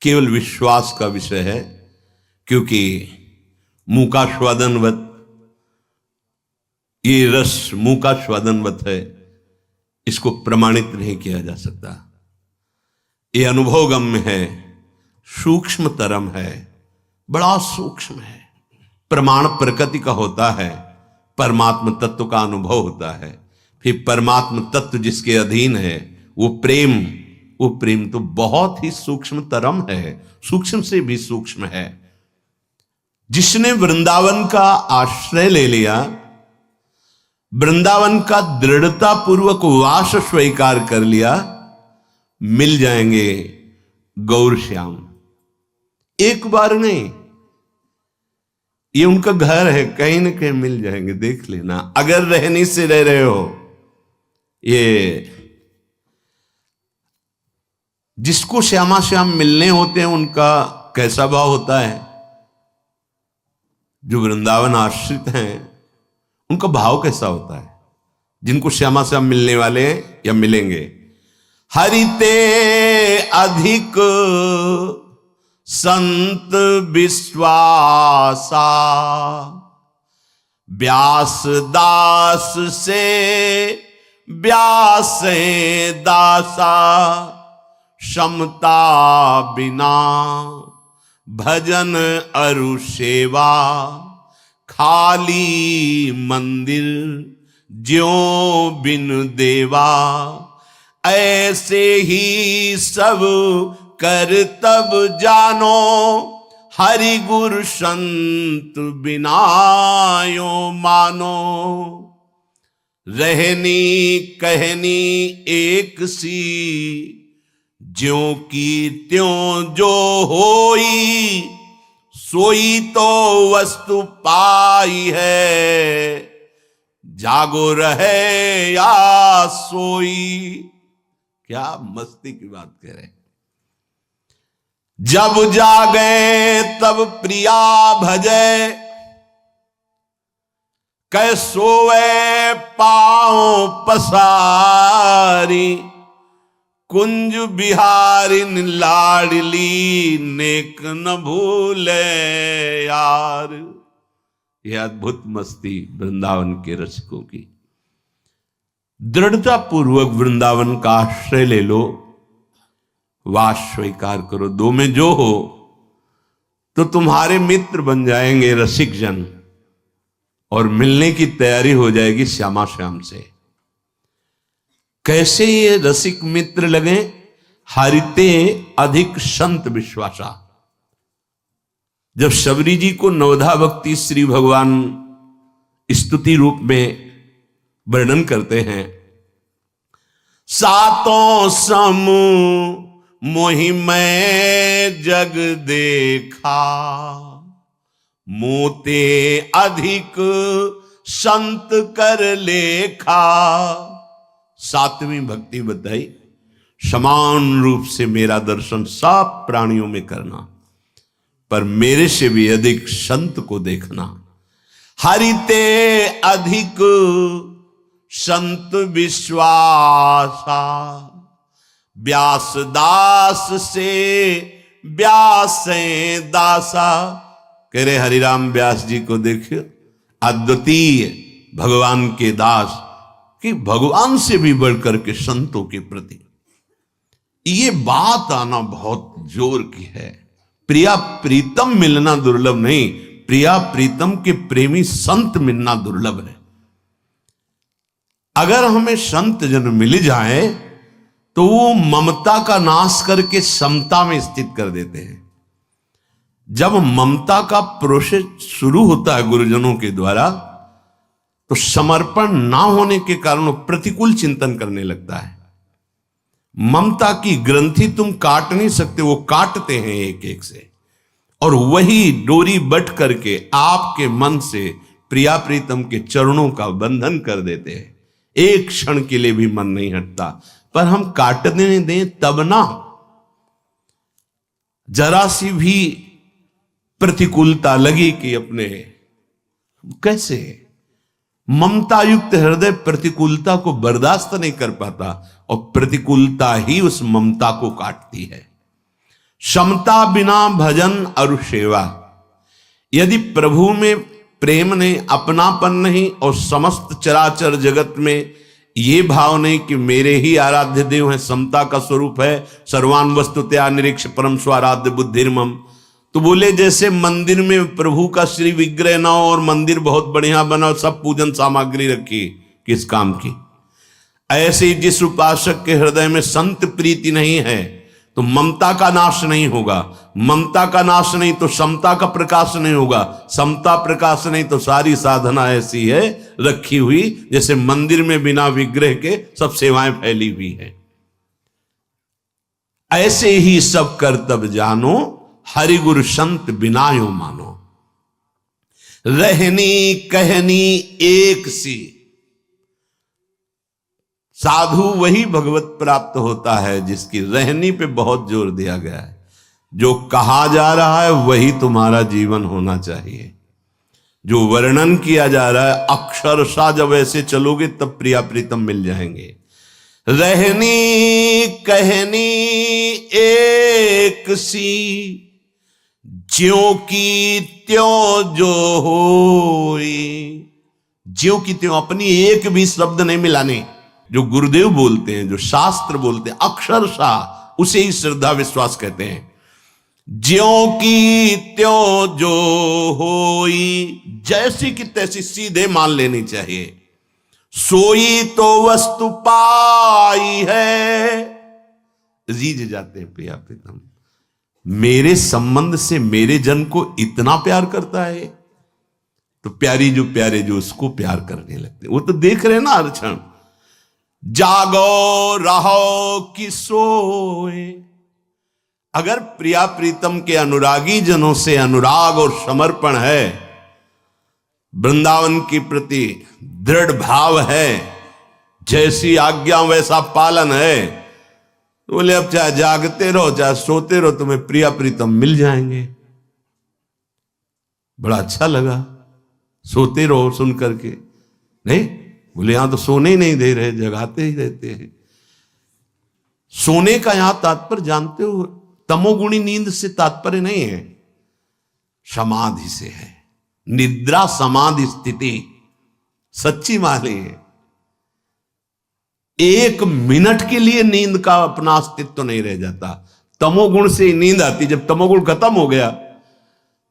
केवल विश्वास का विषय है, क्योंकि मूकास्वादनवत, ये रस मूकास्वादनवत है, इसको प्रमाणित नहीं किया जा सकता। ये अनुभवगम्य है, सूक्ष्मतरम है, बड़ा सूक्ष्म है। प्रमाण प्रकृति का होता है, परमात्म तत्व का अनुभव होता है। फिर परमात्म तत्व जिसके अधीन है वो प्रेम तो बहुत ही सूक्ष्मतरम है, सूक्ष्म से भी सूक्ष्म है। जिसने वृंदावन का आश्रय ले लिया, वृंदावन का दृढ़ता पूर्वक वास स्वीकार कर लिया, मिल जाएंगे गौर श्याम। एक बार नहीं, ये उनका घर है, कहीं ना कहीं मिल जाएंगे, देख लेना। अगर रहनी से रह रहे हो, ये जिसको श्यामा श्याम मिलने होते हैं उनका कैसा भाव होता है? जो वृंदावन आश्रित हैं उनका भाव कैसा होता है? जिनको श्यामा श्याम मिलने वाले हैं या मिलेंगे। हरिते अधिक संत विश्वासा, व्यास दास से व्यास दासा, क्षमता बिना भजन अरु सेवा, खाली मंदिर ज्यों बिन देवा, ऐसे ही सब कर तब जानो, हरि गुरु संत बिना यो मानो। रहनी कहनी एक सी, ज्यों की त्यों जो होई, सोई तो वस्तु पाई है, जागो रहे या सोई। क्या मस्ती की बात कह रहे हैं। जब जागे तब प्रिया भजे, कै सोवे पांव पसारी, कुंज बिहारिन लाडली, नेक न भूले यार। यह अद्भुत मस्ती वृंदावन के रसिकों की। दृढ़ता पूर्वक वृंदावन का आश्रय ले लो, वास स्वीकार करो। दो में जो हो तो तुम्हारे मित्र बन जाएंगे रसिक जन, और मिलने की तैयारी हो जाएगी श्यामा श्याम से। कैसे ये रसिक मित्र लगे? हरिते अधिक संत विश्वासा। जब शबरी जी को नवधा भक्ति श्री भगवान स्तुति रूप में वर्णन करते हैं, सातों सम मोहि मैं जग देखा, मोते अधिक संत कर लेखा। सातवीं भक्ति बताई, समान रूप से मेरा दर्शन सब प्राणियों में करना, पर मेरे से भी अधिक संत को देखना। हरिते अधिक संत विश्वासा, व्यास दास से व्यास दासा। कह रहे हरिराम व्यास जी को देखिए, अद्वितीय भगवान के दास, कि भगवान से भी बढ़कर के संतों के प्रति ये बात आना बहुत जोर की है। प्रिया प्रीतम मिलना दुर्लभ नहीं, प्रिया प्रीतम के प्रेमी संत मिलना दुर्लभ है। अगर हमें संत जन मिल जाए तो वो ममता का नाश करके समता में स्थित कर देते हैं। जब ममता का प्रोसेस शुरू होता है गुरुजनों के द्वारा, तो समर्पण ना होने के कारण प्रतिकूल चिंतन करने लगता है। ममता की ग्रंथि तुम काट नहीं सकते, वो काटते हैं एक एक से, और वही डोरी बट करके आपके मन से प्रिया प्रीतम के चरणों का बंधन कर देते हैं। एक क्षण के लिए भी मन नहीं हटता, पर हम काटने दें तब ना। जरा सी भी प्रतिकूलता लगी कि अपने कैसे, ममता युक्त हृदय प्रतिकूलता को बर्दाश्त नहीं कर पाता, और प्रतिकूलता ही उस ममता को काटती है। समता बिना भजन और सेवा। यदि प्रभु में प्रेम नहीं, अपनापन नहीं और समस्त चराचर जगत में ये भाव नहीं कि मेरे ही आराध्य देव हैं, समता का स्वरूप है, सर्वान वस्तुतया निरीक्ष परम स्वाराध्य बुद्धिर्मम, तो बोले जैसे मंदिर में प्रभु का श्री विग्रह ना हो और मंदिर बहुत बढ़िया बना, सब पूजन सामग्री रखी, किस काम की। ऐसे जिस उपासक के हृदय में संत प्रीति नहीं है तो ममता का नाश नहीं होगा, ममता का नाश नहीं तो समता का प्रकाश नहीं होगा, समता प्रकाश नहीं तो सारी साधना ऐसी है रखी हुई जैसे मंदिर में बिना विग्रह के सब सेवाएं फैली हुई है। ऐसे ही सब कर्तव्य जानो, हरि गुरु संत बिना यो मानो। रहनी कहनी एक सी, साधु वही भगवत प्राप्त होता है जिसकी रहनी पे बहुत जोर दिया गया है। जो कहा जा रहा है वही तुम्हारा जीवन होना चाहिए, जो वर्णन किया जा रहा है अक्षरशः जब ऐसे चलोगे तब प्रिया प्रीतम मिल जाएंगे। रहनी कहनी एक सी, ज्यों की त्यों जो होई। ज्यों की त्यों, अपनी एक भी शब्द नहीं मिलाने। जो गुरुदेव बोलते हैं, जो शास्त्र बोलते हैं, अक्षरशः उसे ही श्रद्धा विश्वास कहते हैं। ज्यों की त्यों जो होई, जैसी की तैसी सीधे मान लेनी चाहिए। सोई तो वस्तु पाई है, रीझ जाते हैं प्रिया प्रीतम। मेरे संबंध से मेरे जन को इतना प्यार करता है तो प्यारी जो प्यारे जो उसको प्यार करने लगते। वो तो देख रहे ना हर क्षण, जागो रहो कि सोए। अगर प्रिया प्रीतम के अनुरागी जनों से अनुराग और समर्पण है, वृंदावन के प्रति दृढ़ भाव है, जैसी आज्ञा वैसा पालन है, तो बोले अब चाहे जागते रहो चाहे सोते रहो तुम्हें प्रिया प्रीतम मिल जाएंगे। बड़ा अच्छा लगा, सोते रहो सुन करके। नहीं बोले यहां तो सोने ही नहीं दे रहे, जगाते ही रहते हैं। सोने का यहां तात्पर्य जानते हो, तमोगुणी नींद से तात्पर्य नहीं है, समाधि से है। निद्रा समाधि स्थिति सच्ची माने है। एक मिनट के लिए नींद का अपना अस्तित्व नहीं रह जाता। तमोगुण से नींद आती, जब तमोगुण खत्म हो गया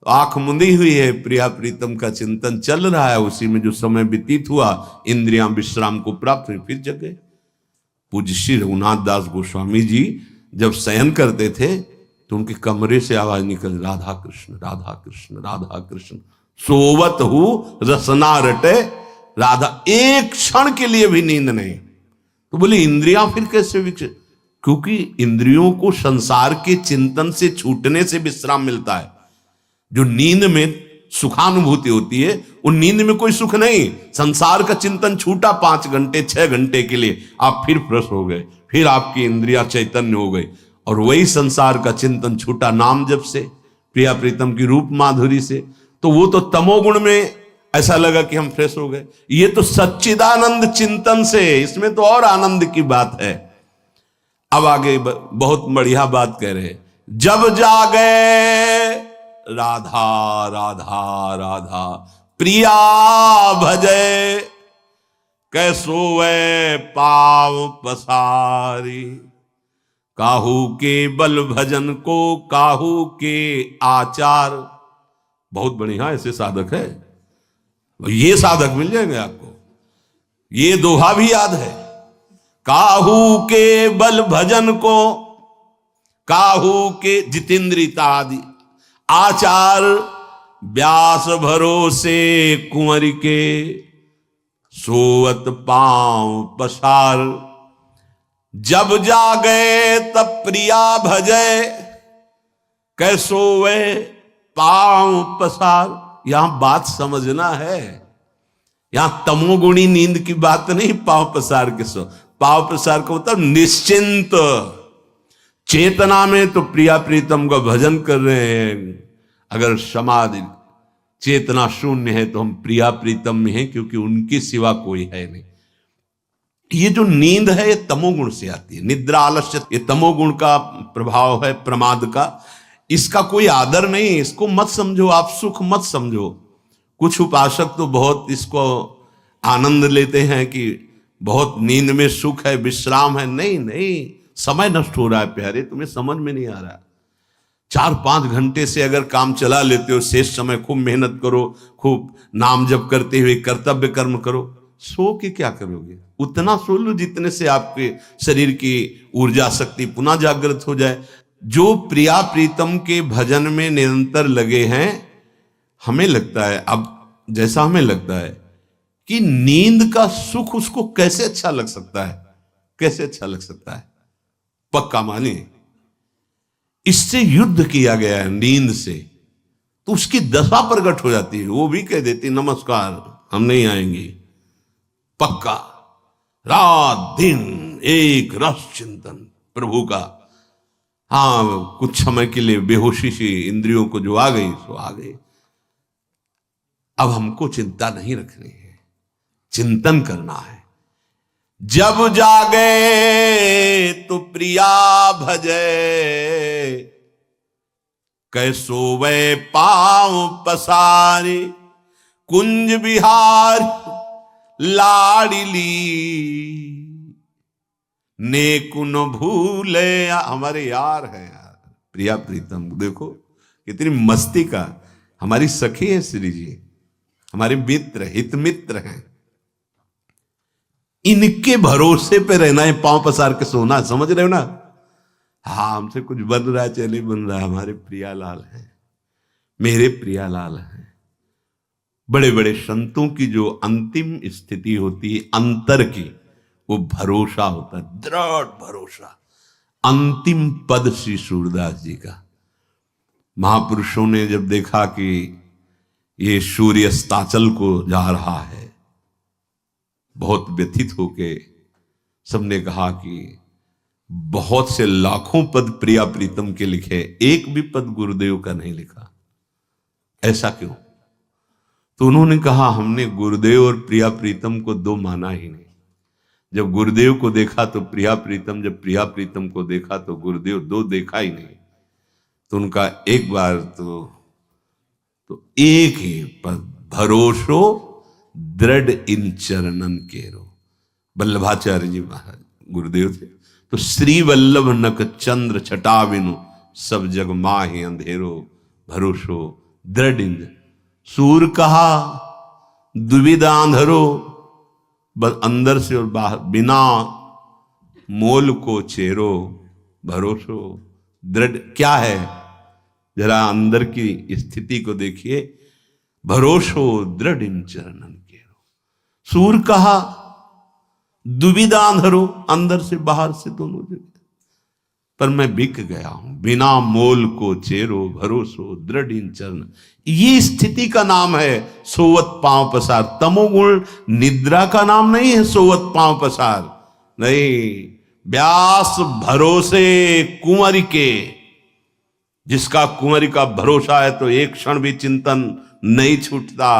आंख मुंदी हुई है, प्रिया प्रीतम का चिंतन चल रहा है, उसी में जो समय व्यतीत हुआ इंद्रियां विश्राम को प्राप्त हुई, फिर जग गए। पूज्य श्री रघुनाथ दास गोस्वामी जी जब शयन करते थे तो उनके कमरे से आवाज निकल, राधा कृष्ण राधा कृष्ण राधा कृष्ण, सोवत हूं रसना रटे राधा। एक क्षण के लिए भी नींद नहीं। तो बोले इंद्रियां फिर कैसे विकसित? क्योंकि इंद्रियों को संसार के चिंतन से छूटने से विश्राम मिलता है। जो नींद में सुखानुभूति होती है, उन नींद में कोई सुख नहीं। संसार का चिंतन छूटा 5 घंटे 6 घंटे के लिए, आप फिर फ्रेश हो गए, फिर आपकी इंद्रियां चैतन्य हो गई। और वही संसार का चिंतन छूटा नाम जप से, प्रिया प्रीतम की रूप माधुरी से, तो वो तो तमोगुण में ऐसा लगा कि हम फ्रेश हो गए। ये तो सच्चिदानंद चिंतन से, इसमें तो और आनंद की बात है। अब आगे बहुत बढ़िया बात कह रहे हैं, जब जागे राधा राधा राधा प्रिया भजे, कैसो वे पाव पसारी। काहू के बल भजन को काहू के आचार। बहुत बढ़िया ऐसे साधक है, ये साधक मिल जाएंगे आपको। ये दोहा भी याद है, काहू के बल भजन को काहू के जितेंद्रिता आदि आचार, व्यास भरोसे कुंवर के सोवत पांव पसार। जब जागे तब प्रिया भजे, कैसो वे पांव पसार। यहां बात समझना है, यहां तमोगुणी नींद की बात नहीं, पांव पसार के सो। पांव पसार का मतलब निश्चिंत चेतना में तो प्रिया प्रीतम का भजन कर रहे हैं। अगर समाधि चेतना शून्य है तो हम प्रिया प्रीतम में हैं, क्योंकि उनके सिवा कोई है नहीं। ये जो नींद है ये तमोगुण से आती है। निद्रा आलस्य ये तमोगुण का प्रभाव है, प्रमाद का। इसका कोई आदर नहीं, इसको मत समझो, आप सुख मत समझो। कुछ उपासक तो बहुत इसको आनंद लेते हैं कि बहुत नींद में सुख है, विश्राम है। नहीं नहीं, समय नष्ट हो रहा है प्यारे, तुम्हें समझ में नहीं आ रहा। 4-5 घंटे से अगर काम चला लेते हो, शेष समय खूब मेहनत करो, खूब नाम जप करते हुए कर्तव्य कर्म करो। सो के क्या करोगे? उतना सो लो जितने से आपके शरीर की ऊर्जा शक्ति पुनः जागृत हो जाए। जो प्रिया प्रीतम के भजन में निरंतर लगे हैं, हमें लगता है, अब जैसा हमें लगता है कि नींद का सुख उसको कैसे अच्छा लग सकता है, कैसे अच्छा लग सकता है। पक्का मानिए, इससे युद्ध किया गया है नींद से, तो उसकी दशा प्रकट हो जाती है। वो भी कह देती नमस्कार, हम नहीं आएंगे। पक्का रात दिन एक रस चिंतन प्रभु का। हाँ, कुछ समय के लिए बेहोशी सी इंद्रियों को जो आ गई सो आ गई। अब हमको चिंता नहीं रखनी है, चिंतन करना है। जब जागे तो प्रिया भजे, कैसो वे पांव पसारे, कुंज बिहार लाडली, नेकुन भूले। हमारे यार है यार, प्रिया प्रीतम। देखो कितनी मस्ती का, हमारी सखी है श्री जी, हमारे मित्र, हित मित्र हैं। इनके भरोसे पे रहना है, पांव पसार के सोना, समझ रहे हो ना। हाँ, हमसे कुछ बन रहा है, चले बन रहा है, हमारे प्रियालाल हैं, मेरे प्रियालाल हैं। बड़े बड़े संतों की जो अंतिम स्थिति होती है अंतर की, वो भरोसा होता है, दृढ़ भरोसा। अंतिम पद श्री सूरदास जी का। महापुरुषों ने जब देखा कि ये सूर्य अस्ताचल को जा रहा है, बहुत व्यथित होके सबने कहा कि बहुत से लाखों पद प्रिया प्रीतम के लिखे, एक भी पद गुरुदेव का नहीं लिखा, ऐसा क्यों? तो उन्होंने कहा, हमने गुरुदेव और प्रिया प्रीतम को दो माना ही नहीं। जब गुरुदेव को देखा तो प्रिया प्रीतम, जब प्रिया प्रीतम को देखा तो गुरुदेव, दो देखा ही नहीं। तो उनका एक बार तो एक ही पद, भरोसो दृढ़ इन चरणन केरो। वल्लभाचार्य जी महाराज गुरुदेव थे। तो श्री वल्लभ नक चंद्र छटा बिनु, सब जग माहि अंधेरो, भरोसो दृढ़ इन। सूर कहा दुविधांधरो, अंदर से और बाहर, बिना मोल को चेरो, भरोसो दृढ़। क्या है, जरा अंदर की स्थिति को देखिए। भरोसो दृढ़ इन चरणन केरो। सूर कहा दुविधांधरो, अंदर से बाहर से दोनों जगह, पर मैं बिक गया हूं। बिना मोल को चेरो, भरोसो दृढ़ इन चरण। ये स्थिति का नाम है सोवत पांव पसार। तमोगुण निद्रा का नाम नहीं है सोवत पांव पसार, नहीं। व्यास भरोसे कुंवर के, जिसका कुंवर का भरोसा है तो एक क्षण भी चिंतन नहीं छूटता।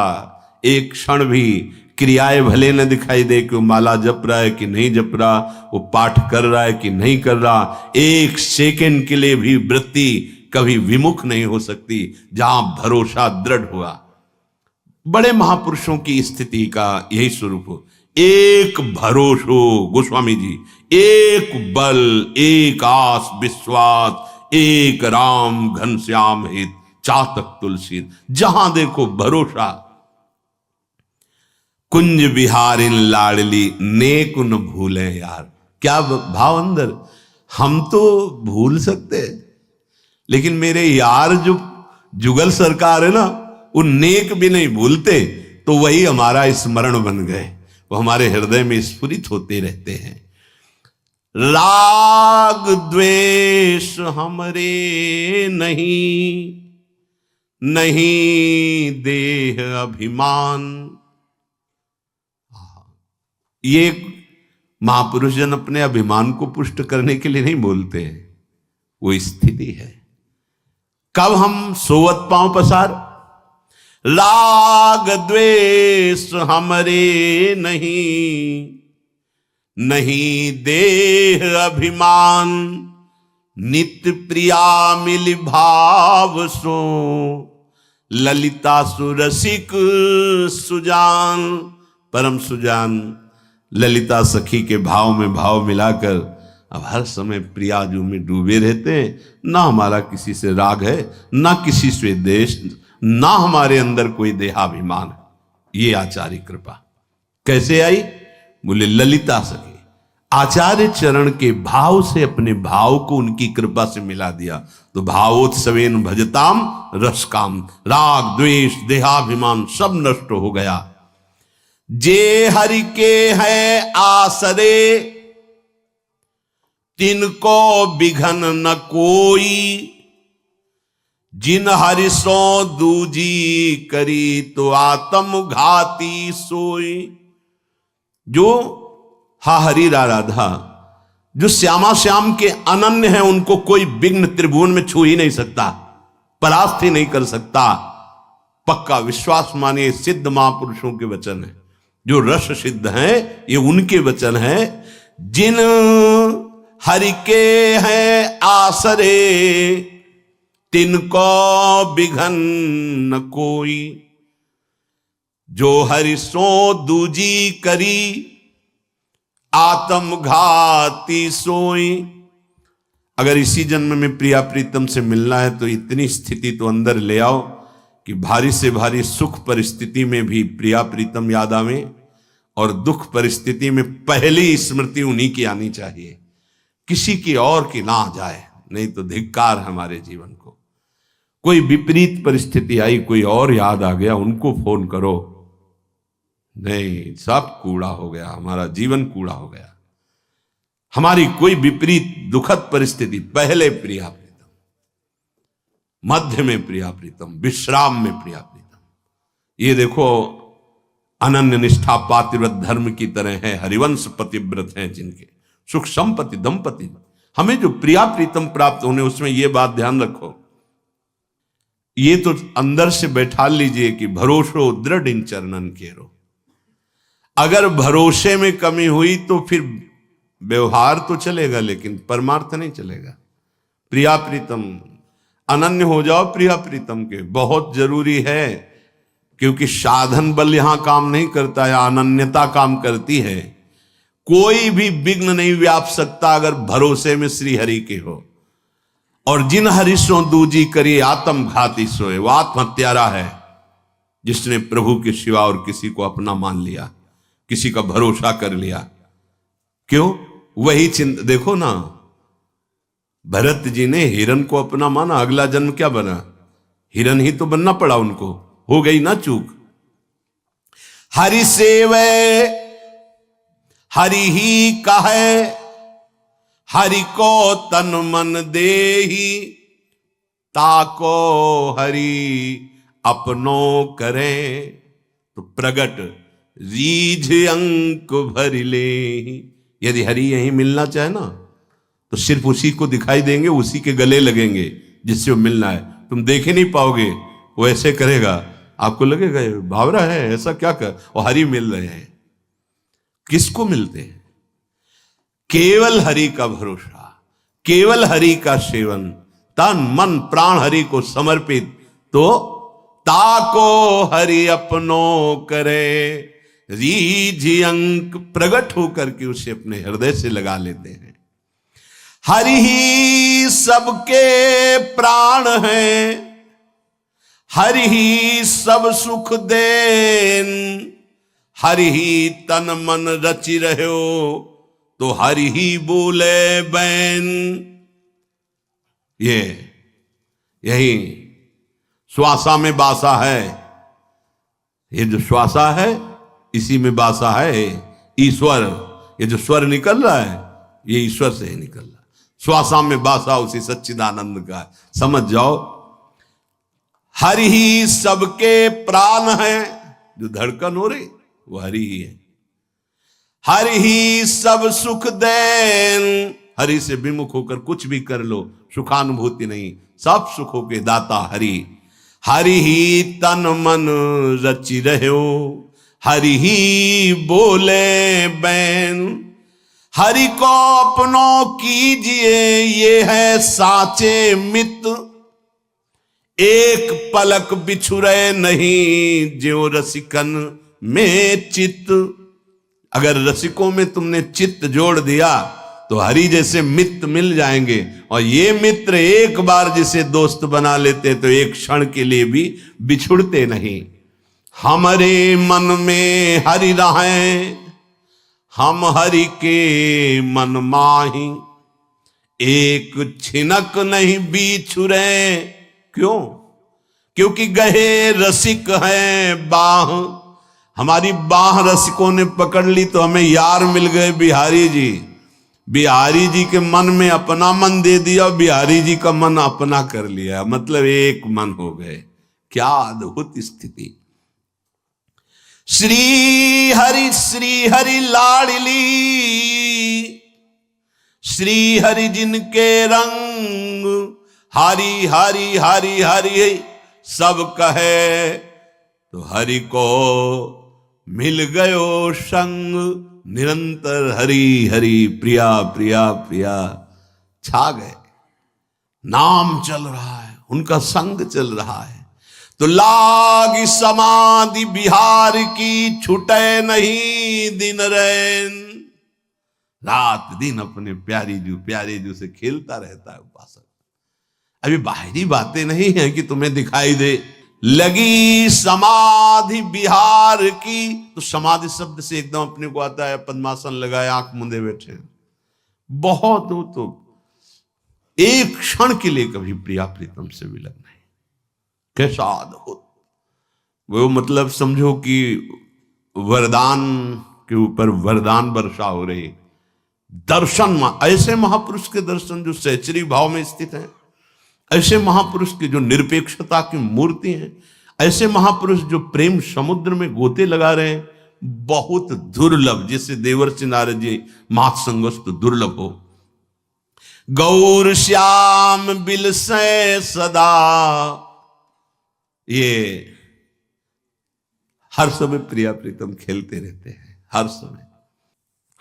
एक क्षण भी क्रियाएं भले न दिखाई दे कि वो माला जप रहा है कि नहीं जप रहा, वो पाठ कर रहा है कि नहीं कर रहा, एक सेकंड के लिए भी वृत्ति कभी विमुख नहीं हो सकती जहां भरोसा दृढ़ हुआ। बड़े महापुरुषों की स्थिति का यही स्वरूप हो। एक भरोसो, गोस्वामी जी, एक बल, एक आस विश्वास, एक राम घनश्याम हित, चातक तुलसी। जहां देखो भरोसा। कुंज बिहारिन लाडली, नेक न भूले यार। क्या भाव अंदर। हम तो भूल सकते हैं, लेकिन मेरे यार जो जुगल सरकार है ना, वो नेक भी नहीं भूलते, तो वही हमारा स्मरण बन गए, वो हमारे हृदय में स्फुरित होते रहते हैं। राग द्वेष हमरे नहीं, नहीं देह अभिमान। ये महापुरुष जन अपने अभिमान को पुष्ट करने के लिए नहीं बोलते हैं, वो स्थिति है। कब हम सोवत पांव पसार, राग द्वेष हमरे नहीं, नहीं देह अभिमान, नित्य प्रिया मिल भाव सो, ललिता सुरसिक सुजान। परम सुजान ललिता सखी के भाव में भाव मिलाकर अब हर समय प्रियाजू में डूबे रहते हैं। ना हमारा किसी से राग है, ना किसी से द्वेष, ना हमारे अंदर कोई देहाभिमान है। ये आचार्य कृपा कैसे आई? बोले ललिता सखी आचार्य चरण के भाव से अपने भाव को उनकी कृपा से मिला दिया तो भावोत्सवेन भजताम रसकाम, राग द्वेष देहाभिमान सब नष्ट हो गया। जे हरि के है आसरे, तिनको बिघन न कोई, जिन हरि सो दूजी करी तो आत्म घाती सोई। जो हा हरि राधा, जो श्यामा श्याम के अनन्य है, उनको कोई विघ्न त्रिभुवन में छू ही नहीं सकता, परास्त ही नहीं कर सकता। पक्का विश्वास मानिए, सिद्ध महापुरुषों के वचन है, जो रस सिद्ध हैं, ये उनके वचन है। जिन हरि के हैं आसरे, तिनको बिघन न कोई, जो हरि सो दूजी करी, आत्मघाती सोई। अगर इसी जन्म में प्रिया प्रीतम से मिलना है तो इतनी स्थिति तो अंदर ले आओ कि भारी से भारी सुख परिस्थिति में भी प्रिया प्रीतम याद आवे, और दुख परिस्थिति में पहली स्मृति उन्हीं की आनी चाहिए, किसी की और की ना आ जाए, नहीं तो धिक्कार हमारे जीवन को। कोई विपरीत परिस्थिति आई, कोई और याद आ गया, उनको फोन करो, नहीं सब कूड़ा हो गया, हमारा जीवन कूड़ा हो गया। हमारी कोई विपरीत दुखद परिस्थिति पहले प्रिया प्रीतम, मध्य में प्रिया प्रीतम, विश्राम में प्रिया प्रीतम। ये देखो अनन्य निष्ठा पातिव्रत धर्म की तरह है, हरिवंश पतिव्रत हैं जिनके सुख संपत्ति दंपति। हमें जो प्रिया प्रीतम प्राप्त होने, उसमें यह बात ध्यान रखो, ये तो अंदर से बैठा लीजिए कि भरोसो दृढ़ इन चरणन केरो। अगर भरोसे में कमी हुई तो फिर व्यवहार तो चलेगा लेकिन परमार्थ नहीं चलेगा। प्रिया प्रीतम अनन्य हो जाओ, प्रिया प्रीतम के बहुत जरूरी है, क्योंकि साधन बल यहां काम नहीं करता है, अनन्यता काम करती है। कोई भी विघ्न नहीं व्याप सकता अगर भरोसे में श्री हरि के हो। और जिन हरिशों दूजी करिए आत्मघाती सोए, वो आत्महत्यारा है जिसने प्रभु के सिवा और किसी को अपना मान लिया, किसी का भरोसा कर लिया। क्यों? वही चिंता देखो ना, भरत जी ने हिरन को अपना माना, अगला जन्म क्या बना? हिरन ही तो बनना पड़ा उनको, हो गई ना चूक। हरि सेवे हरि ही कहे, हरि को तन मन देही, ताको हरि अपनो करे, तो प्रगट रीझ अंक भर ले। यदि हरि यहीं मिलना चाहे ना तो सिर्फ उसी को दिखाई देंगे, उसी के गले लगेंगे जिससे वो मिलना है। तुम देख ही नहीं पाओगे, वो ऐसे करेगा, आपको लगेगा भावरा है, ऐसा क्या कर, और हरि मिल रहे हैं। किसको मिलते हैं? केवल हरि का भरोसा, केवल हरि का सेवन, तन मन प्राण हरि को समर्पित, तो ताको हरि अपनो करे, रीझ अंक प्रगट होकर के उसे अपने हृदय से लगा लेते हैं। हरि ही सबके प्राण हैं, हरि ही सब सुख देन, हरि ही तन मन रचि रहो, तो हरि ही बोले बैन। यही श्वासा में बासा है, ये जो श्वासा है इसी में बासा है ईश्वर। ये जो स्वर निकल रहा है ये ईश्वर से ही निकल रहा है। श्वासा में बासा उसी सच्चिदानंद का है, समझ जाओ। हरि ही सबके प्राण है, जो धड़कन हो रही वो हरि ही है। हरि ही सब सुख देन, हरि से विमुख होकर कुछ भी कर लो सुखानुभूति नहीं, सब सुखों के दाता हरि। हरि ही तन मन रचि रहो, हरि ही बोले बैन, हरि को अपनों कीजिए ये है साचे मित्र, एक पलक बिछुरे नहीं ज्यों रसिकन में चित्त। अगर रसिकों में तुमने चित्त जोड़ दिया तो हरि जैसे मित्र मिल जाएंगे, और ये मित्र एक बार जिसे दोस्त बना लेते तो एक क्षण के लिए भी बिछुड़ते नहीं। हमारे मन में हरि रहें, हम हरि के मन माही, एक छिनक नहीं बिछुरे। क्यों? क्योंकि गहे रसिक हैं बाह, हमारी बाह रसिकों ने पकड़ ली तो हमें यार मिल गए बिहारी जी। बिहारी जी के मन में अपना मन दे दिया, बिहारी जी का मन अपना कर लिया, मतलब एक मन हो गए। क्या अद्भुत स्थिति। श्री हरि लाडली, श्री हरि जिनके रंग, हरि हरि हरि हरि सब कहे, तो हरि को मिल गयो संग। निरंतर हरि हरि प्रिया प्रिया प्रिया छा गए, नाम चल रहा है, उनका संग चल रहा है। तो लागी समाधि बिहार की, छूटे नहीं दिन रैन। रात दिन अपने प्यारे जू से खेलता रहता है उपासक। अभी बाहरी बातें नहीं है कि तुम्हें दिखाई दे। लगी समाधि बिहार की, तो समाधि शब्द से एकदम अपने को आता है पद्मासन लगाए आंख मूंदे बैठे, बहुत हो तो एक क्षण के लिए कभी प्रिया प्रीतम से विलग नहीं। कैसा अद्भुत। वो मतलब समझो कि वरदान के ऊपर वरदान वर्षा हो रही। दर्शन, ऐसे महापुरुष के दर्शन जो सहचरी भाव में स्थित हैं, ऐसे महापुरुष की जो निरपेक्षता की मूर्ति हैं, ऐसे महापुरुष जो प्रेम समुद्र में गोते लगा रहे हैं, बहुत दुर्लभ। जिससे देवर्षि नारद जी महासंगस्त दुर्लभ हो। गौर श्याम बिल से सदा, ये हर समय प्रिया प्रीतम खेलते रहते हैं हर समय।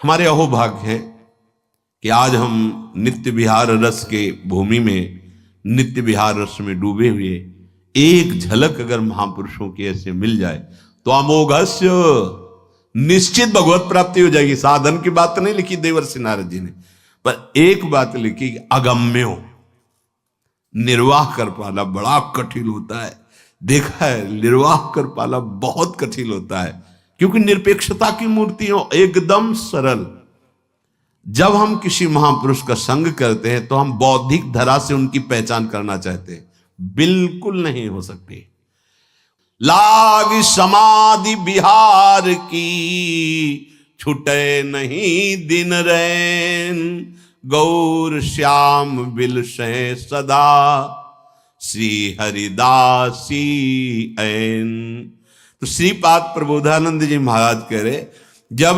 हमारे अहोभाग्य है कि आज हम नित्य विहार रस के भूमि में, नित्य विहार रस में डूबे हुए, एक झलक अगर महापुरुषों की ऐसे मिल जाए तो अमोघस्य, निश्चित भगवत प्राप्ति हो जाएगी। साधन की बात नहीं लिखी देवर्षि नारद जी ने, पर एक बात लिखी कि अगम्यो, निर्वाह कर पाना बड़ा कठिन होता है। देखा है, निर्वाह कर पाना बहुत कठिन होता है, क्योंकि निरपेक्षता की मूर्ति हो, एकदम सरल। जब हम किसी महापुरुष का संग करते हैं तो हम बौद्धिक धरा से उनकी पहचान करना चाहते हैं, बिल्कुल नहीं हो सकती। लाग समाधि बिहार की, छुटे नहीं दिन रैन, गौर श्याम बिल से सदा, श्री हरिदासी ऐन। तो श्रीपाद प्रबोधानंद जी महाराज कह रहे, जब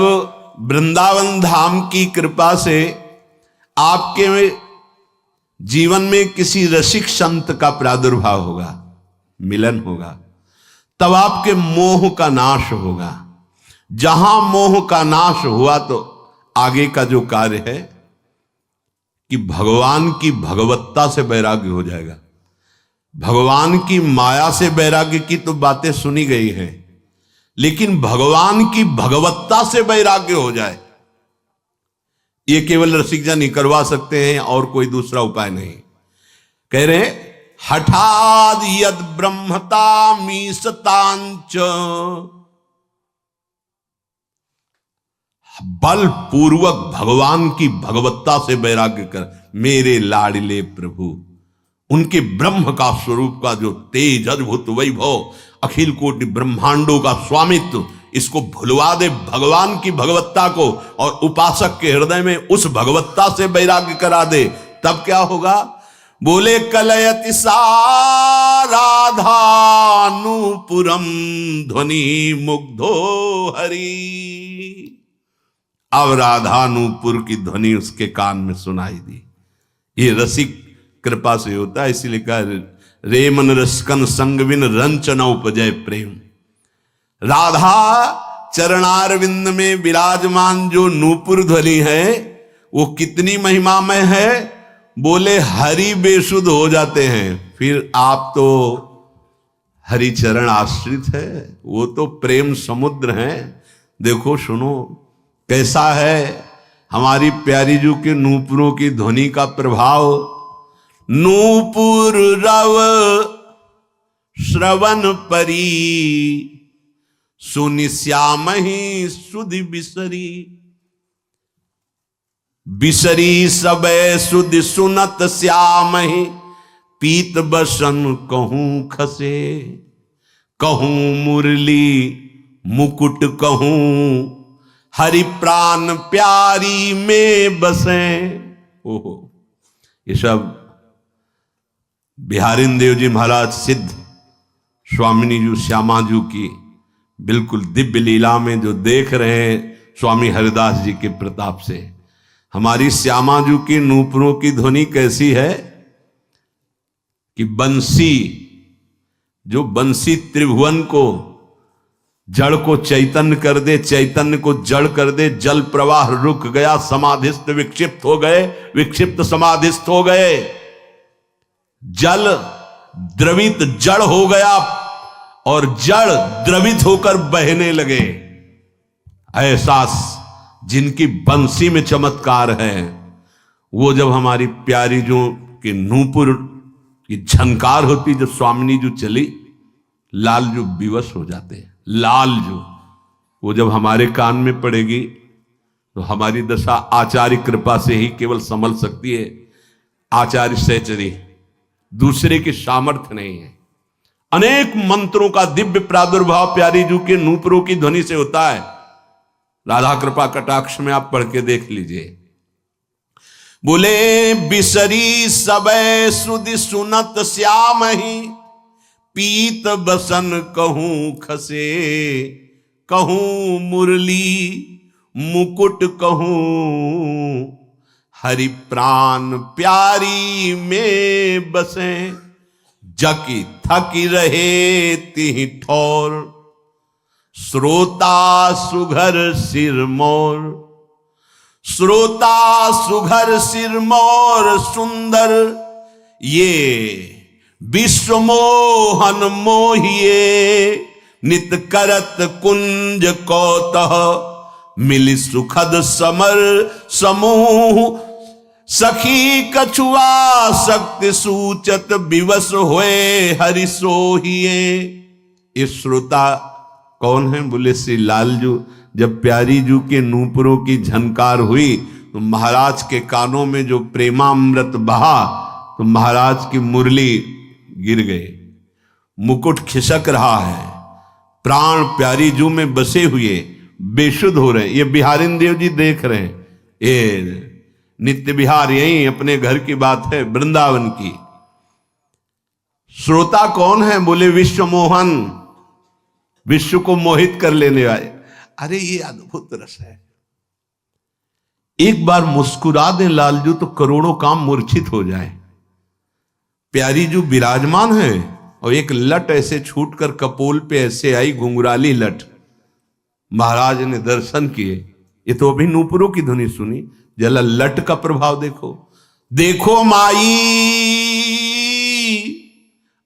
वृंदावन धाम की कृपा से आपके जीवन में किसी रसिक संत का प्रादुर्भाव होगा, मिलन होगा, तब आपके मोह का नाश होगा। जहां मोह का नाश हुआ तो आगे का जो कार्य है कि भगवान की भगवत्ता से वैराग्य हो जाएगा। भगवान की माया से वैराग्य की तो बातें सुनी गई हैं, लेकिन भगवान की भगवत्ता से वैराग्य हो जाए, ये केवल रसिक जन ही करवा सकते हैं, और कोई दूसरा उपाय नहीं। कह रहे हठाद यद ब्रह्मता मीसतांच, बल पूर्वक भगवान की भगवत्ता से वैराग्य कर। मेरे लाडले प्रभु, उनके ब्रह्म का स्वरूप का जो तेज, अद्भुत वैभव, अखिल कोटि ब्रह्मांडों का स्वामित्व, इसको भुलवा दे भगवान की भगवत्ता को, और उपासक के हृदय में उस भगवत्ता से वैराग्य करा दे। तब क्या होगा? बोले कलयति सा राधानुपुरम ध्वनि मुग्धो हरि। अब राधानुपुर की ध्वनि उसके कान में सुनाई दी। ये रसिक कृपा से होता है, इसीलिए कहा रेमन रसकन संग बिन रंच न उपजय प्रेम। राधा चरणारविंद में विराजमान जो नूपुर ध्वनि है वो कितनी महिमामय है। बोले हरि बेसुध हो जाते हैं, फिर आप तो हरि चरण आश्रित है, वो तो प्रेम समुद्र है। देखो सुनो कैसा है हमारी प्यारी जू के नूपुरों की ध्वनि का प्रभाव। नूपुर रव श्रवण परी, सुनि श्यामहि सुधि बिसरी। बिसरी सबे सुधि सुनत श्यामहि, पीत बसन कहूं खसे। कहूं मुरली मुकुट कहूं, हरि प्राण प्यारी में बसे। ओहो, ये सब बिहारिन देव जी महाराज सिद्ध स्वामिनी जी श्यामा जी की बिल्कुल दिव्य लीला में जो देख रहे हैं स्वामी हरिदास जी के प्रताप से। हमारी श्यामा जी की नूपुरों की ध्वनि कैसी है कि बंसी, जो बंसी त्रिभुवन को जड़ को चैतन्य कर दे, चैतन्य को जड़ कर दे। जल प्रवाह रुक गया, समाधिस्थ विक्षिप्त हो गए, विक्षिप्त समाधिस्थ हो गए। जल द्रवित जड़ हो गया और जड़ द्रवित होकर बहने लगे। ऐसा जिनकी बंसी में चमत्कार है, वो जब हमारी प्यारी जो कि नूपुर की झनकार होती, जब स्वामिनी जो चली, लाल जो विवश हो जाते हैं। लाल जो वो जब हमारे कान में पड़ेगी तो हमारी दशा आचार्य कृपा से ही केवल संभल सकती है। आचार्य सहचरी, दूसरे की सामर्थ्य नहीं है। अनेक मंत्रों का दिव्य प्रादुर्भाव प्यारी जू के नूपुरों की ध्वनि से होता है। राधा कृपा कटाक्ष में आप पढ़ के देख लीजिए। बोले बिसरी सबे सुधि सुनत श्यामहि, पीत बसन कहूं खसे। कहूं मुरली मुकुट कहूं, हरि प्राण प्यारी में बसे। जकी थकी रहे तिहि ठौर, श्रोता सुघर सिर मोर। श्रोता सुघर सिर मोर सुंदर, ये विश्व मोहन मोहिए। नित करत कुंज कौतः, मिली सुखद समर समूह। सखी कछुआ शक्ति सूचत, विवश हुए हरि सोहिए। ये श्रोता कौन है? बोले श्री लालजू। जब प्यारी जू के नूपुरों की झनकार हुई तो महाराज के कानों में जो प्रेमामृत बहा तो महाराज की मुरली गिर गए, मुकुट खिसक रहा है, प्राण प्यारी जू में बसे हुए बेशुद्ध हो रहे हैं। ये बिहारिन देव जी देख रहे हैं। ये नित्य विहार यही अपने घर की बात है, वृंदावन की। श्रोता कौन है? बोले विश्व मोहन, विश्व को मोहित कर लेने वाले। अरे ये अद्भुत रस है। एक बार मुस्कुरा दे लालजू तो करोड़ों काम मूर्छित हो जाए। प्यारी जो विराजमान है और एक लट ऐसे छूटकर कपोल पे ऐसे आई, घुंघराली लट। महाराज ने दर्शन किए। ये तो अभी नूपुरों की ध्वनि सुनी, जला लट का प्रभाव देखो। देखो माई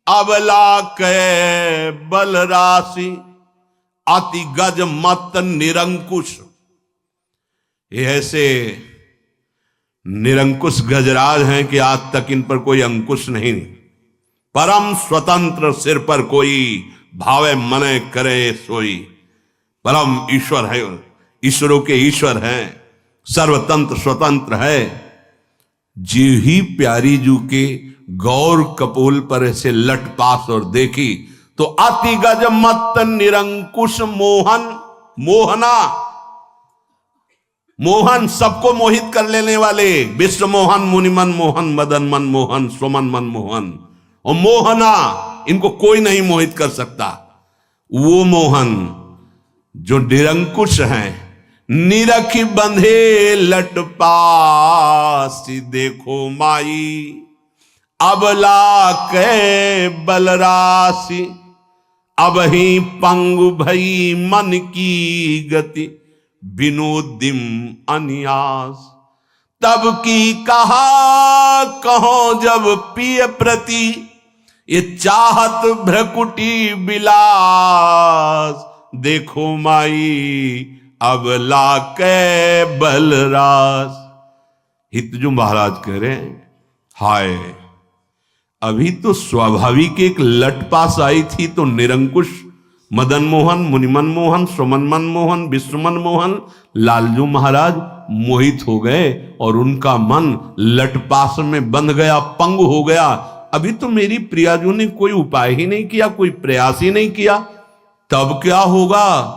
अबला के बल राशि, अति गज मत निरंकुश। ये ऐसे निरंकुश गजराज हैं कि आज तक इन पर कोई अंकुश नहीं। परम स्वतंत्र, सिर पर कोई भावे मने करे सोई। परम ईश्वर है, ईश्वरों के ईश्वर हैं, सर्वतंत्र स्वतंत्र है। जी ही प्यारी जू के गौर कपोल पर ऐसे लट पास और देखी तो अति गज मत निरंकुश मोहन। मोहना, मोहन सबको मोहित कर लेने वाले। विश्व मोहन, मुनिमन मोहन, मदन मन मोहन, स्वमन मन मोहन। और मोहना, इनको कोई नहीं मोहित कर सकता। वो मोहन जो निरंकुश हैं। निरखी बंधे लट पासी, देखो माई अबला के बलराशि। अब ही पंगु भई मन की गति, विनोदिम अन्यास। तब की कहा कहो जब पिय प्रति, ये चाहत भ्रकुटी बिलास। देखो माई अब लाके बलरास। हितजू महाराज कह रहे हैं, हाय अभी तो स्वाभाविक एक लट पास आई थी तो निरंकुश मदन मोहन, मुनिमन मोहन, सुमन मोहन, विश्वमन मोहन, लालजू महाराज मोहित हो गए और उनका मन लटपास में बंध गया, पंगु हो गया। अभी तो मेरी प्रियाजू ने कोई उपाय ही नहीं किया, कोई प्रयास ही नहीं किया। तब क्या होगा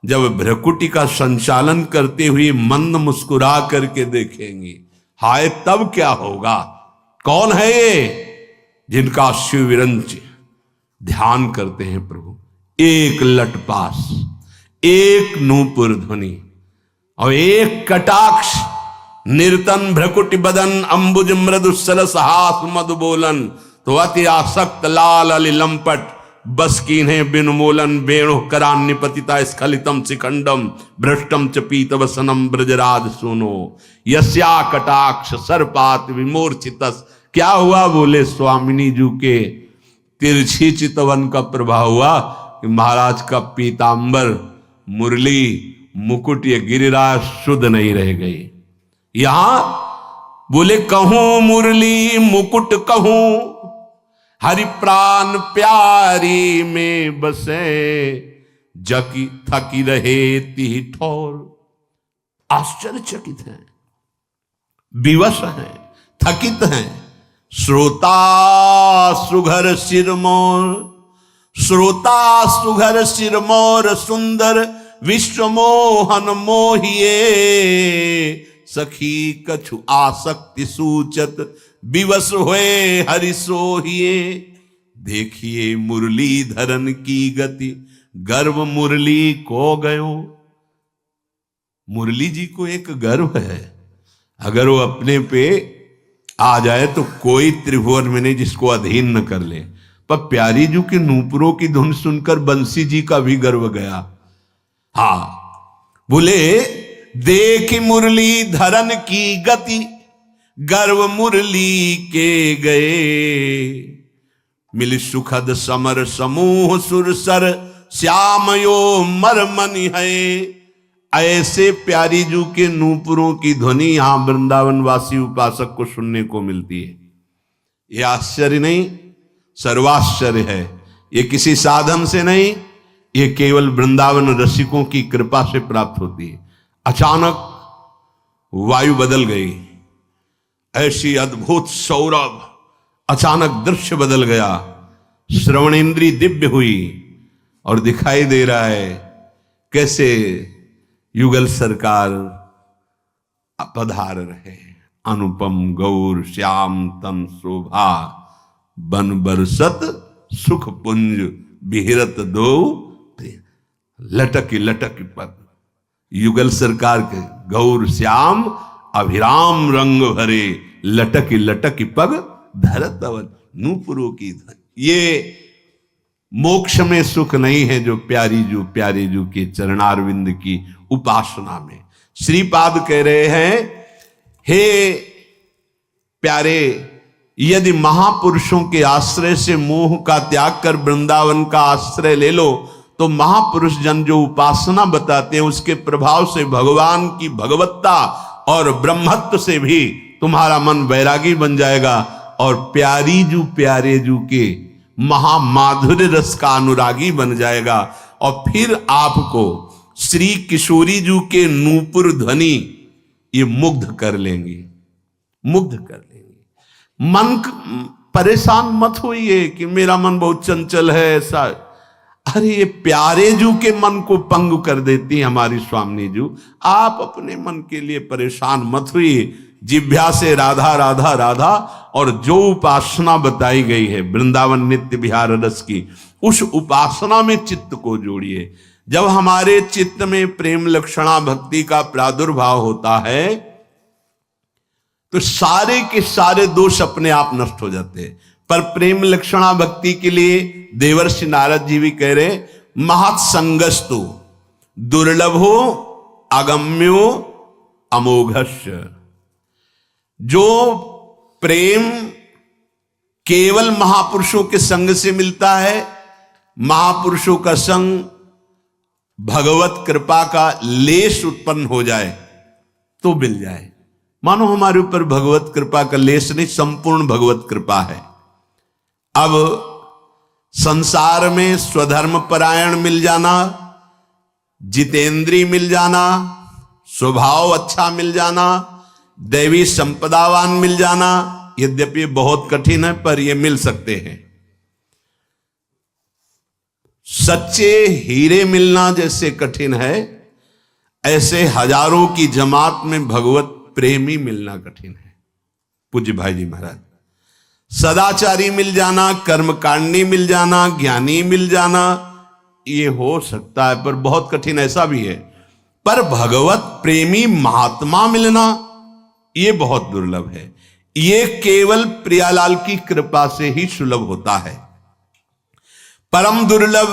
जब भ्रकुटी का संचालन करते हुए मंद मुस्कुरा करके देखेंगी, हाय तब क्या होगा। कौन है ये जिनका शिव विरंच ध्यान करते हैं प्रभु। एक लटपास, एक नूपुर ध्वनि और एक कटाक्ष, निर्तन भ्रकुटि बदन, अंबुज मृदु सरस हास मधु बोलन। तो अति आसक्त लाल अली लंपट, बस कीन्हे बिनुमोलन। वेणु करान्निपतिता स्खलितम शिखंडम, भ्रष्टम च पीत वसनम ब्रजराज सुनो। यस्या कटाक्ष सर्पात विमोर्चितस। क्या हुआ, बोले स्वामिनी जी के तिरछी चितवन का प्रभाव हुआ कि महाराज का पीतांबर, मुरली, मुकुट, ये गिरिराज शुद्ध नहीं रह गई। यहां बोले कहूं मुरली मुकुट कहूं, हरि प्राण प्यारी में बसे। जकी थकी रहे ती ठोर। आश्चर्यचकित हैं, विवश हैं, थकित हैं। श्रोता सुघर सिरमोर, श्रोता सुघर सिरमोर सुंदर, विश्व मोहन मोहिए। सखी कछु आसक्ति सूचत, विवश हुए हरि सोहिए। देखिए मुरली धरन की गति, गर्व मुरली को गयो। मुरली जी को एक गर्व है, अगर वो अपने पे आ जाए तो कोई त्रिभुवन में नहीं जिसको अधीन न कर ले। पर प्यारी जी के नूपुरों की धुन सुनकर बंसी जी का भी गर्व गया। हाँ बोले देख मुरली धरन की गति, गर्व मुरली के गए। मिल सुखद समर समूह सुरसर, श्यामयो मरमनि है। ऐसे प्यारी जू के नूपुरों की ध्वनि यहां वृंदावन वासी उपासक को सुनने को मिलती है। यह आश्चर्य नहीं, सर्वाश्चर्य है। ये किसी साधन से नहीं, ये केवल वृंदावन रसिकों की कृपा से प्राप्त होती है। अचानक वायु बदल गई, ऐसी अद्भुत सौरभ, अचानक दृश्य बदल गया। श्रवणेन्द्रिय दिव्य हुई और दिखाई दे रहा है कैसे युगल सरकार पधार रहे। अनुपम गौर श्याम तन शोभा, बन बरसत सुख पुंज, बिहरत दो लटकी लटकी पग। युगल सरकार के गौर श्याम अभिराम रंग भरे, लटकी लटकी पग धरत अवन। नूपुरों की ये मोक्ष में सुख नहीं है जो प्यारी जू के चरणारविंद की उपासना में। श्रीपाद कह रहे हैं, हे प्यारे, यदि महापुरुषों के आश्रय से मोह का त्याग कर वृंदावन का आश्रय ले लो तो महापुरुष जन जो उपासना बताते हैं उसके प्रभाव से भगवान की भगवत्ता और ब्रह्मत्व से भी तुम्हारा मन वैरागी बन जाएगा और प्यारे जू के महामाधुर्य रस का अनुरागी बन जाएगा। और फिर आपको श्री किशोरी जू के नूपुर ध्वनि ये मुग्ध कर लेंगी, मुग्ध कर लेंगी। मन परेशान मत होइए कि मेरा मन बहुत चंचल है ऐसा। अरे ये प्यारे जू के मन को पंगु कर देती है हमारी स्वामिनी जू। आप अपने मन के लिए परेशान मत हुई। जिभ्या से राधा राधा राधा और जो उपासना बताई गई है वृंदावन नित्य विहार रस की, उस उपासना में चित्त को जोड़िए। जब हमारे चित्त में प्रेम लक्षणा भक्ति का प्रादुर्भाव होता है तो सारे के सारे दोष अपने आप नष्ट हो जाते हैं। पर प्रेम लक्षणा भक्ति के लिए देवर्षि नारद जी भी कह रहे, महत्संगस्तु दुर्लभो अगम्यो अमोघस्य। जो प्रेम केवल महापुरुषों के संग से मिलता है, महापुरुषों का संग भगवत कृपा का लेश उत्पन्न हो जाए तो मिल जाए। मानो हमारे ऊपर भगवत कृपा का लेश नहीं, संपूर्ण भगवत कृपा है। अब संसार में स्वधर्म परायण मिल जाना, जितेंद्री मिल जाना, स्वभाव अच्छा मिल जाना, दैवी संपदावान मिल जाना, यद्यपि बहुत कठिन है पर ये मिल सकते हैं। सच्चे हीरे मिलना जैसे कठिन है, ऐसे हजारों की जमात में भगवत प्रेमी मिलना कठिन है। पूज्य भाई जी महाराज, सदाचारी मिल जाना, कर्मकांडी मिल जाना, ज्ञानी मिल जाना, ये हो सकता है पर बहुत कठिन ऐसा भी है। पर भगवत प्रेमी महात्मा मिलना ये बहुत दुर्लभ है। ये केवल प्रियालाल की कृपा से ही सुलभ होता है। परम दुर्लभ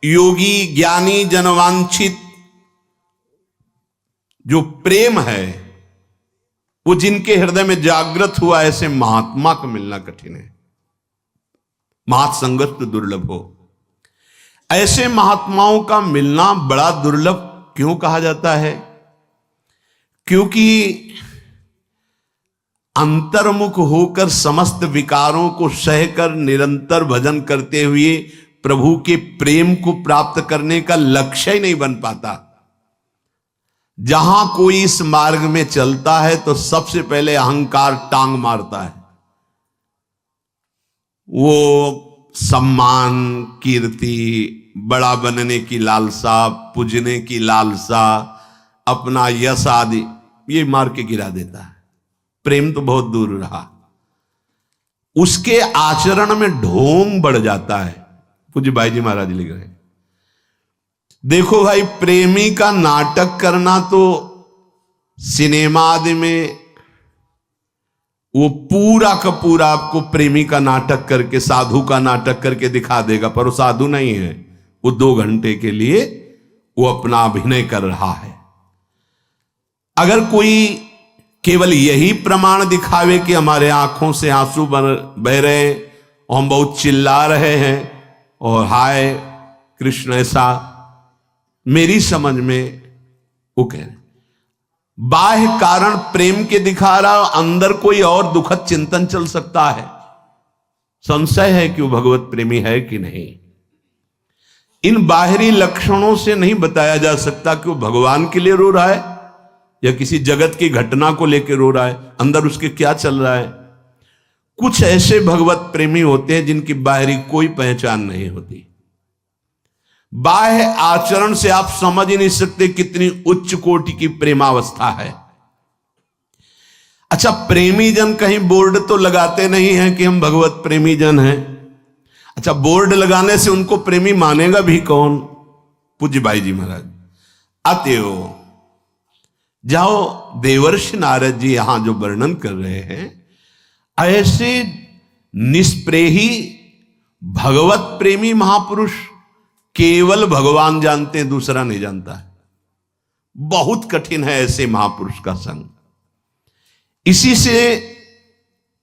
योगी ज्ञानी जनवांछित जो प्रेम है वो जिनके हृदय में जागृत हुआ, ऐसे महात्मा को मिलना कठिन है। महात्संगत दुर्लभ हो, ऐसे महात्माओं का मिलना बड़ा दुर्लभ क्यों कहा जाता है? क्योंकि अंतर्मुख होकर समस्त विकारों को सहकर निरंतर भजन करते हुए प्रभु के प्रेम को प्राप्त करने का लक्ष्य ही नहीं बन पाता। जहां कोई इस मार्ग में चलता है तो सबसे पहले अहंकार टांग मारता है। वो सम्मान, कीर्ति, बड़ा बनने की लालसा, पूजने की लालसा, अपना यश आदि ये मार के गिरा देता है। प्रेम तो बहुत दूर रहा, उसके आचरण में ढोंग बढ़ जाता है। पूज्य भाई जी महाराज लिख रहे हैं, देखो भाई, प्रेमी का नाटक करना तो सिनेमा आदि में वो पूरा का पूरा आपको प्रेमी का नाटक करके, साधु का नाटक करके दिखा देगा, पर वो साधु नहीं है। वो 2 घंटे के लिए वो अपना अभिनय कर रहा है। अगर कोई केवल यही प्रमाण दिखावे कि हमारे आंखों से आंसू बह रहे हैं और हम बहुत चिल्ला रहे हैं और हाय कृष्ण, ऐसा मेरी समझ में वो कह रहे, बाह्य कारण प्रेम के दिखा रहा, अंदर कोई और दुखद चिंतन चल सकता है। संशय है कि वो भगवत प्रेमी है कि नहीं। इन बाहरी लक्षणों से नहीं बताया जा सकता कि वो भगवान के लिए रो रहा है या किसी जगत की घटना को लेकर रो रहा है, अंदर उसके क्या चल रहा है। कुछ ऐसे भगवत प्रेमी होते हैं जिनकी बाहरी कोई पहचान नहीं होती। बाह्य आचरण से आप समझ ही नहीं सकते कितनी उच्च कोटि की प्रेमावस्था है। अच्छा, प्रेमी जन कहीं बोर्ड तो लगाते नहीं हैं कि हम भगवत प्रेमी जन हैं। अच्छा, बोर्ड लगाने से उनको प्रेमी मानेगा भी कौन? पूज्य भाई जी महाराज, अतएव जाओ, देवर्षि नारद जी यहां जो वर्णन कर रहे हैं, ऐसे निष्प्रेही भगवत प्रेमी महापुरुष केवल भगवान जानते हैं, दूसरा नहीं जानता है। बहुत कठिन है ऐसे महापुरुष का संग। इसी से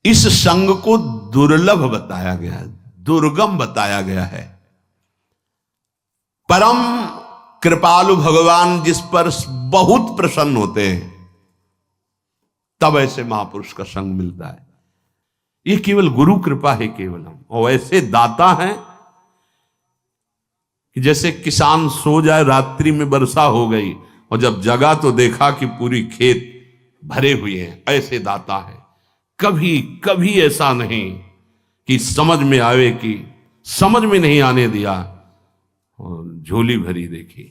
इस संग को दुर्लभ बताया गया है, दुर्गम बताया गया है। परम कृपालु भगवान जिस पर बहुत प्रसन्न होते हैं, तब ऐसे महापुरुष का संग मिलता है। ये केवल गुरु कृपा है केवल। हम और ऐसे दाता हैं कि जैसे किसान सो जाए, रात्रि में वर्षा हो गई और जब जगा तो देखा कि पूरी खेत भरे हुए हैं, ऐसे दाता है। कभी कभी ऐसा नहीं कि समझ में आवे, कि समझ में नहीं आने दिया और झोली भरी देखी।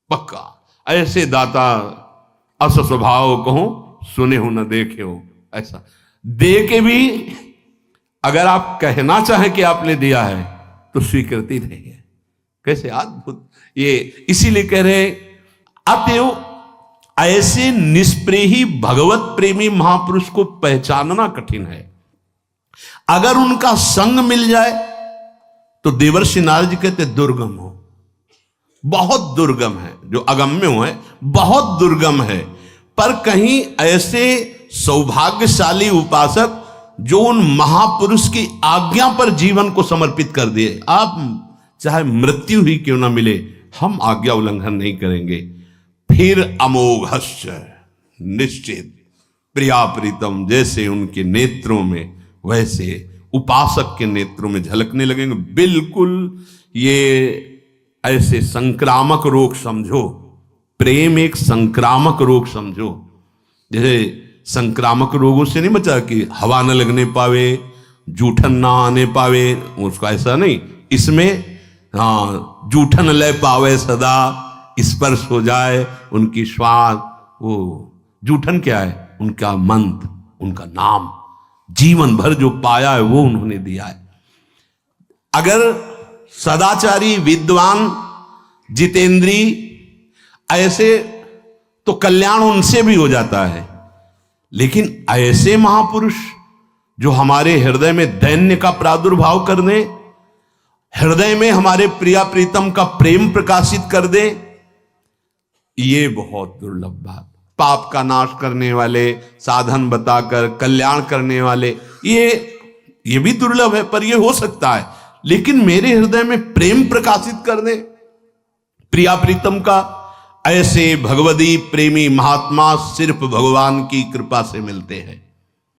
पक्का ऐसे दाता अस स्वभाव कहो, सुने हो न देखे हो। ऐसा दे के भी अगर आप कहना चाहें कि आपने दिया है तो स्वीकृति नहीं है। कैसे अद्भुत! ये इसीलिए कह रहे, अतएव ऐसे निष्प्रेही भगवत प्रेमी महापुरुष को पहचानना कठिन है। अगर उनका संग मिल जाए तो देवर्षि नारद जी कहते दुर्गम हो, बहुत दुर्गम है, जो अगम्य हो है बहुत दुर्गम है। पर कहीं ऐसे सौभाग्यशाली उपासक जो उन महापुरुष की आज्ञा पर जीवन को समर्पित कर दिए, आप चाहे मृत्यु ही क्यों ना मिले, हम आज्ञा उल्लंघन नहीं करेंगे। फिर अमोघस्य, निश्चित प्रिया प्रीतम जैसे उनके नेत्रों में वैसे उपासक के नेत्रों में झलकने लगेंगे। बिल्कुल ये ऐसे संक्रामक रोग समझो, प्रेम एक संक्रामक रोग समझो। जैसे संक्रामक रोगों से नहीं बचा कि हवा न लगने पावे, जूठन ना आने पावे, उसका ऐसा नहीं। इसमें हाँ, जूठन ले पावे सदा, स्पर्श हो जाए उनकी श्वास। वो जूठन क्या है? उनका मंत्र, उनका नाम, जीवन भर जो पाया है वो उन्होंने दिया है। अगर सदाचारी, विद्वान, जितेंद्री ऐसे तो कल्याण उनसे भी हो जाता है, लेकिन ऐसे महापुरुष जो हमारे हृदय में दैन्य का प्रादुर्भाव कर दे, हृदय में हमारे प्रिया प्रीतम का प्रेम प्रकाशित कर दे, ये बहुत दुर्लभ बात। पाप का नाश करने वाले, साधन बताकर कल्याण करने वाले, ये भी दुर्लभ है, पर ये हो सकता है। लेकिन मेरे हृदय में प्रेम प्रकाशित कर दे प्रिया प्रीतम का, ऐसे भगवदी प्रेमी महात्मा सिर्फ भगवान की कृपा से मिलते हैं।